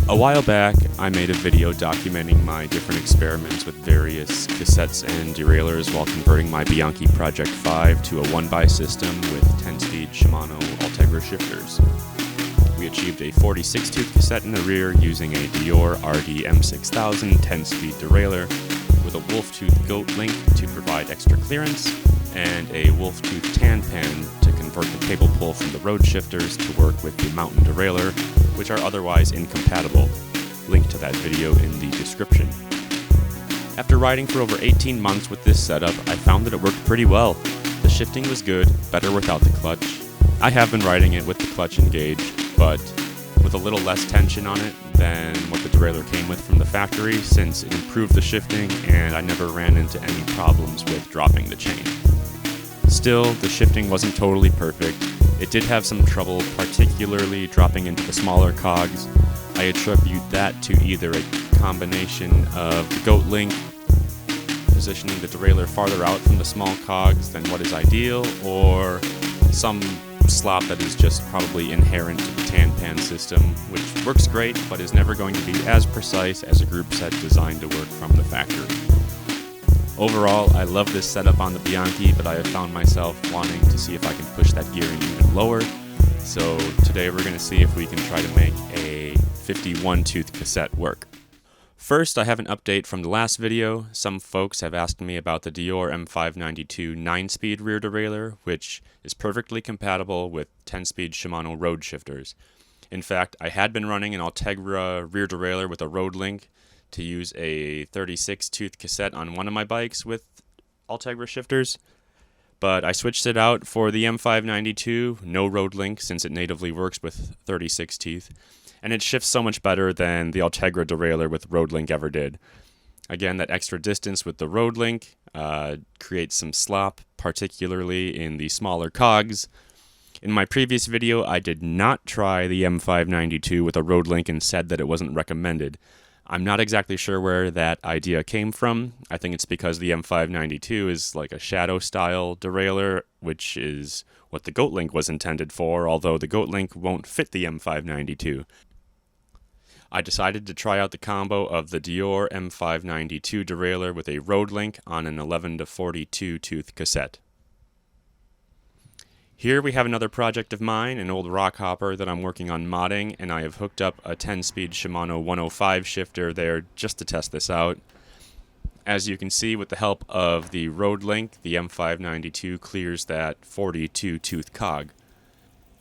A while back, I made a video documenting my different experiments with various cassettes and derailleurs while converting my Bianchi Project 5 to a 1x system with 10-speed Shimano Ultegra shifters. We achieved a 46-tooth cassette in the rear using a Derailleur RD M6000 10-speed derailleur with a wolf tooth goat link to provide extra clearance and a wolf tooth tan pan to convert the cable pull from the road shifters to work with the mountain derailleur, which are otherwise incompatible. Link to that video in the description. After riding for over 18 months with this setup, I found that it worked pretty well. The shifting was good, better without the clutch. I have been riding it with the clutch engaged, but with a little less tension on it than what the derailleur came with from the factory, since it improved the shifting and I never ran into any problems with dropping the chain. Still, the shifting wasn't totally perfect. It did have some trouble, particularly dropping into the smaller cogs. I attribute that to either a combination of the goat link positioning the derailleur farther out from the small cogs than what is ideal, or some slop that is just probably inherent to the tan pan system, which works great but is never going to be as precise as a group set designed to work from the factory. Overall, I love this setup on the Bianchi, but I have found myself wanting to see if I can push that gearing even lower. So today we're going to see if we can try to make a 51-tooth cassette work. First, I have an update from the last video. Some folks have asked me about the Derailleur M592 9-speed rear derailleur, which is perfectly compatible with 10-speed Shimano road shifters. In fact, I had been running an Ultegra rear derailleur with a RoadLink to use a 36-tooth cassette on one of my bikes with Ultegra shifters, but I switched it out for the M592, no RoadLink since it natively works with 36 teeth, and it shifts so much better than the Ultegra derailleur with RoadLink ever did. Again, that extra distance with the RoadLink creates some slop, particularly in the smaller cogs. In my previous video, I did not try the M592 with a RoadLink and said that it wasn't recommended. I'm not exactly sure where that idea came from. I think it's because the M592 is like a shadow style derailleur, which is what the goat link was intended for, although the goat link won't fit the M592. I decided to try out the combo of the Derailleur M592 derailleur with a RoadLink on an 11 to 42 tooth cassette. Here we have another project of mine, an old rock hopper that I'm working on modding, and I have hooked up a 10-speed Shimano 105 shifter there just to test this out. As you can see, with the help of the RoadLink, the M592 clears that 42-tooth cog.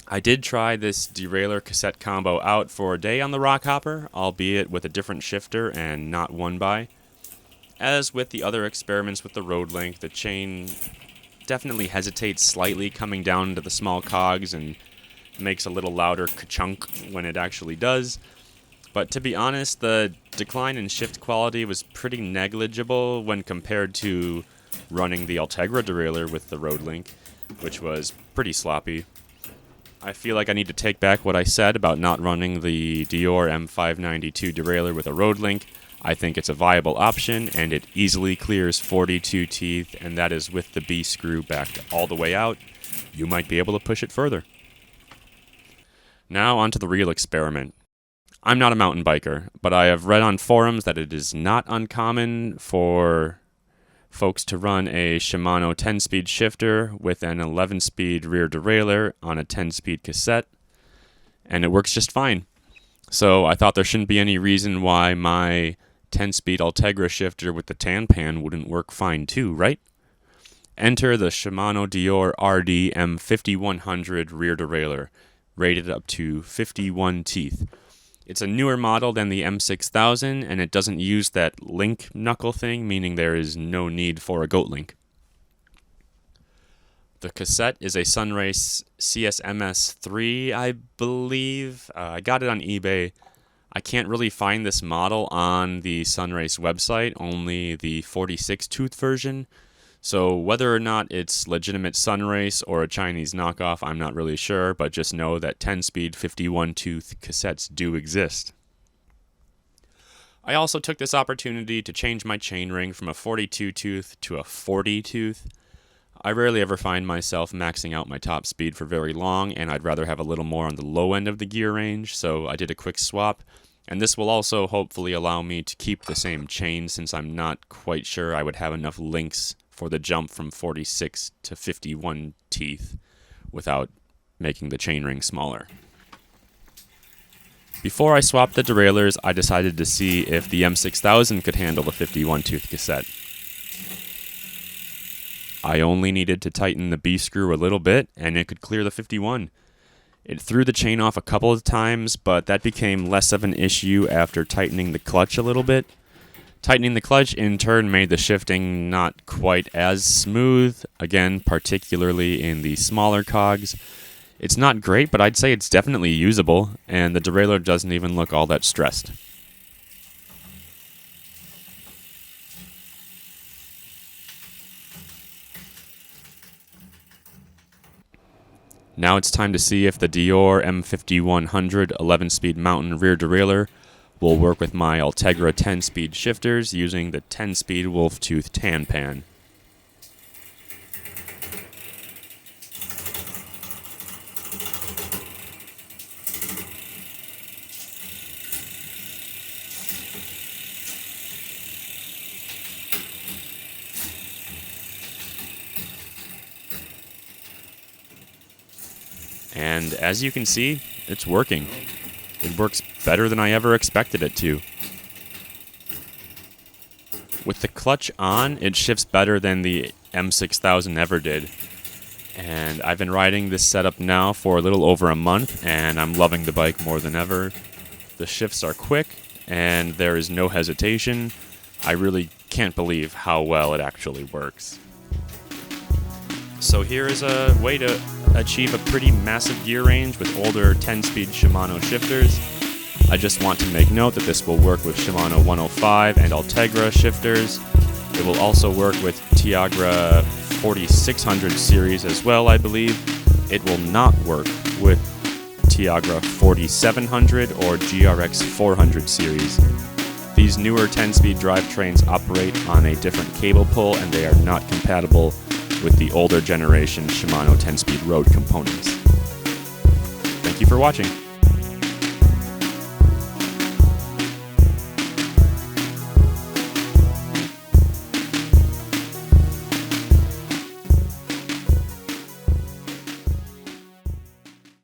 I did try this derailleur cassette combo out for a day on the rock hopper, albeit with a different shifter and not 1x. As with the other experiments with the RoadLink, the chain definitely hesitates slightly coming down into the small cogs and makes a little louder ka-chunk when it actually does. But to be honest, the decline in shift quality was pretty negligible when compared to running the Ultegra derailleur with the RoadLink, which was pretty sloppy. I feel like I need to take back what I said about not running the Derailleur M592 derailleur with a RoadLink. I think it's a viable option, and it easily clears 42 teeth, and that is with the B screw backed all the way out. You might be able to push it further. Now onto the real experiment. I'm not a mountain biker, but I have read on forums that it is not uncommon for folks to run a Shimano 10-speed shifter with an 11-speed rear derailleur on a 10-speed cassette, and it works just fine. So I thought there shouldn't be any reason why my 10-speed Ultegra shifter with the tan pan wouldn't work fine too, right? Enter the Shimano Derailleur RD M5111 rear derailleur, rated up to 51 teeth. It's a newer model than the M6000, and it doesn't use that link knuckle thing, meaning there is no need for a goat link. The cassette is a Sunrace CSMS3, I believe. I got it on eBay. I can't really find this model on the Sunrace website, only the 46-tooth version. So whether or not it's legitimate Sunrace or a Chinese knockoff, I'm not really sure, but just know that 10-speed 51-tooth cassettes do exist. I also took this opportunity to change my chainring from a 42-tooth to a 40-tooth. I rarely ever find myself maxing out my top speed for very long, and I'd rather have a little more on the low end of the gear range, so I did a quick swap And this will also hopefully allow me to keep the same chain, since I'm not quite sure I would have enough links for the jump from 46 to 51 teeth without making the chainring smaller. Before I swapped the derailleurs, I decided to see if the M6000 could handle the 51 tooth cassette. I only needed to tighten the B screw a little bit and it could clear the 51. It threw the chain off a couple of times, but that became less of an issue after tightening the clutch a little bit. Tightening the clutch in turn made the shifting not quite as smooth, again, particularly in the smaller cogs. It's not great, but I'd say it's definitely usable, and the derailleur doesn't even look all that stressed. Now it's time to see if the Dior M5111 11-speed mountain rear derailleur will work with my Ultegra 10-speed shifters using the 10-speed wolf tooth tan pan. And as you can see, it's working. It works better than I ever expected it to. With the clutch on, it shifts better than the M6000 ever did. And I've been riding this setup now for a little over a month, and I'm loving the bike more than ever. The shifts are quick, and there is no hesitation. I really can't believe how well it actually works. So here is a way to achieve a pretty massive gear range with older 10-speed Shimano shifters. I just want to make note that this will work with Shimano 105 and Ultegra shifters. It will also work with Tiagra 4600 series as well, I believe. It will not work with Tiagra 4700 or GRX 400 series. These newer 10-speed drivetrains operate on a different cable pull, and they are not compatible with the older generation Shimano 10-speed road components. Thank you for watching.